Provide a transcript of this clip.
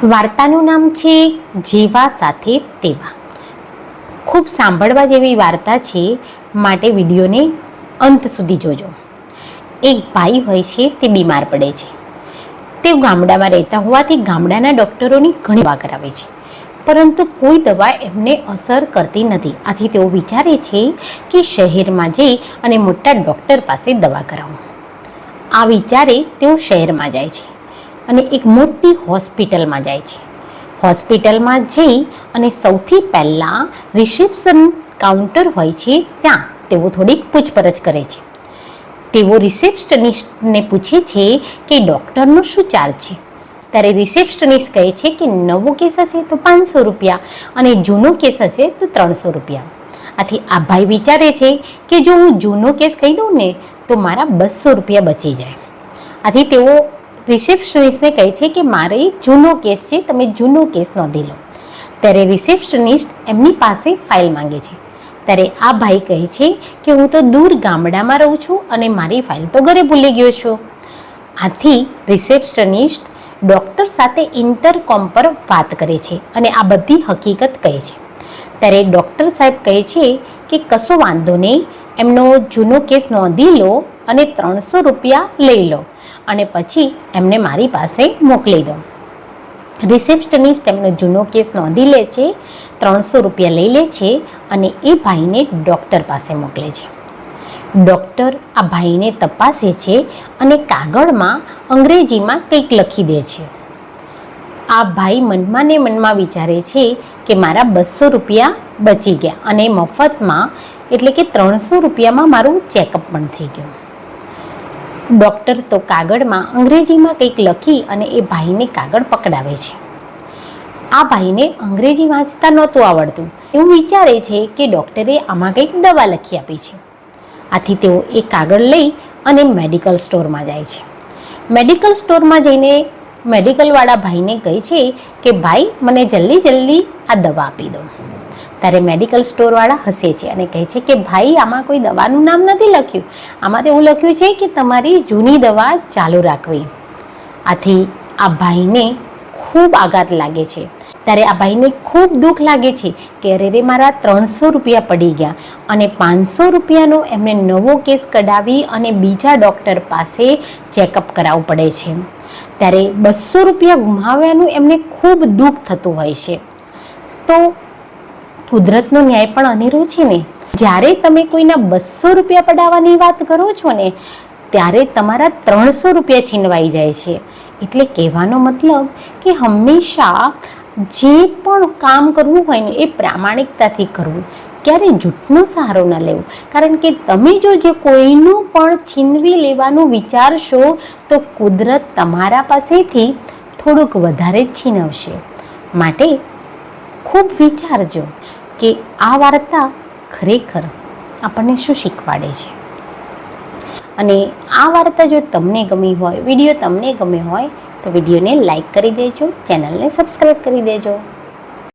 વાર્તાનું નામ છે જેવા સાથે તેવા. ખૂબ સાંભળવા જેવી વાર્તા છે, માટે વિડીયોને અંત સુધી જોજો. એક ભાઈ હોય છે, તે બીમાર પડે છે. તે ગામડામાં રહેતા હોવાથી ગામડાના ડૉક્ટરોની ઘણી દવા કરાવે છે, પરંતુ કોઈ દવા એમને અસર કરતી નથી. આથી તેઓ વિચારે છે કે શહેરમાં જઈ અને મોટા ડૉક્ટર પાસે દવા કરાવું. આ વિચારે તેઓ શહેરમાં જાય છે અને એક મોટી હોસ્પિટલમાં જાય છે. હોસ્પિટલમાં જઈ અને સૌથી પહેલાં રિસેપ્શન કાઉન્ટર હોય છે, ત્યાં તેઓ થોડીક પૂછપરછ કરે છે. તેઓ રિસેપ્શનિસ્ટને પૂછે છે કે ડૉક્ટરનો શું ચાર્જ છે. ત્યારે રિસેપ્શનિસ્ટ કહે છે કે નવો કેસ હશે તો 500 રૂપિયા અને જૂનો કેસ હશે તો 300 રૂપિયા. આથી આ ભાઈ વિચારે છે કે જો હું જૂનો કેસ કહી દઉં ને તો મારા 200 રૂપિયા બચી જાય. આથી તેઓ રિસેપ્શનિસ્ટને કહે છે કે મારે જૂનો કેસ છે, તમે જૂનો કેસ નોંધી લો. ત્યારે રિસેપ્શનિસ્ટ એમની પાસે ફાઇલ માંગે છે. ત્યારે આ ભાઈ કહે છે કે હું તો દૂર ગામડામાં રહું છું અને મારી ફાઇલ તો ઘરે ભૂલી ગયો છું. આથી રિસેપ્શનિસ્ટ ડૉક્ટર સાથે ઇન્ટરકોમ પર વાત કરે છે અને આ બધી હકીકત કહે છે. ત્યારે ડૉક્ટર સાહેબ કહે છે કે કશો વાંધો નહીં, એમનો જૂનો કેસ નોંધી લો અને 300 રૂપિયા લઈ લો અને પછી એમને મારી પાસે મોકલી દો. રિસેપ્શનિસ્ટ એમનો જૂનો કેસ નોંધી લે છે, 300 રૂપિયા લઈ લે છે અને એ ભાઈને ડૉક્ટર પાસે મોકલે છે. ડૉક્ટર આ ભાઈને તપાસે છે અને કાગળમાં અંગ્રેજીમાં કંઈક લખી દે છે. આ ભાઈ મનમાં ને મનમાં વિચારે છે કે મારા 200 રૂપિયા બચી ગયા અને મફતમાં એટલે કે 300 રૂપિયામાં મારું ચેકઅપ પણ થઈ ગયું. ડૉક્ટર તો કાગળમાં અંગ્રેજીમાં કંઈક લખી અને એ ભાઈને કાગળ પકડાવે છે. આ ભાઈને અંગ્રેજી વાંચતા નહોતું આવડતું. એવું વિચારે છે કે ડૉક્ટરે આમાં કંઈક દવા લખી આપી છે. આથી તેઓ એ કાગળ લઈ અને મેડિકલ સ્ટોરમાં જાય છે. મેડિકલ સ્ટોરમાં જઈને મેડિકલવાળા ભાઈને કહે છે કે ભાઈ મને જલ્દી આ દવા આપી દો. ત્યારે મેડિકલ સ્ટોરવાળા હસે છે અને કહે છે કે ભાઈ આમાં કોઈ દવાનું નામ નથી લખ્યું, આમાં તો એવું લખ્યું છે કે તમારી જૂની દવા ચાલુ રાખવી. આથી આ ભાઈને ખૂબ આઘાત લાગે છે. ત્યારે આ ભાઈને ખૂબ દુઃખ લાગે છે કે અરે મારા 300 રૂપિયા પડી ગયા અને 500 રૂપિયાનો એમને નવો કેસ કઢાવી અને બીજા ડૉક્ટર પાસે ચેકઅપ કરાવવું પડે છે. ત્યારે 200 રૂપિયા ગુમાવ્યાનું એમને ખૂબ દુઃખ થતું હોય છે. તો કુદરતનો ન્યાય પણ અનેરો છે ને. જ્યારે તમે કોઈના 200 રૂપિયા પડાવવાની વાત કરો છો ને, ત્યારે તમારા 300 રૂપિયા છીનવાઈ જાય છે. એટલે કહેવાનો મતલબ કે હંમેશા જે પણ કામ કરવું હોય ને એ પ્રામાણિકતાથી કરવું, ક્યારેય જૂઠનો સહારો ન લેવો. કારણ કે તમે જે કોઈનું પણ છીનવી લેવાનું વિચારશો તો કુદરત તમારા પાસેથી થોડુંક વધારે જ છીનવશે. માટે ખૂબ વિચારજો કે આ વાર્તા ખરેખર આપણને શું શીખવાડે છે. અને આ વાર્તા જો તમને ગમી હોય, વિડીયો તમને ગમ્યો હોય તો વિડીયોને લાઈક કરી દેજો, ચેનલને સબસ્ક્રાઈબ કરી દેજો.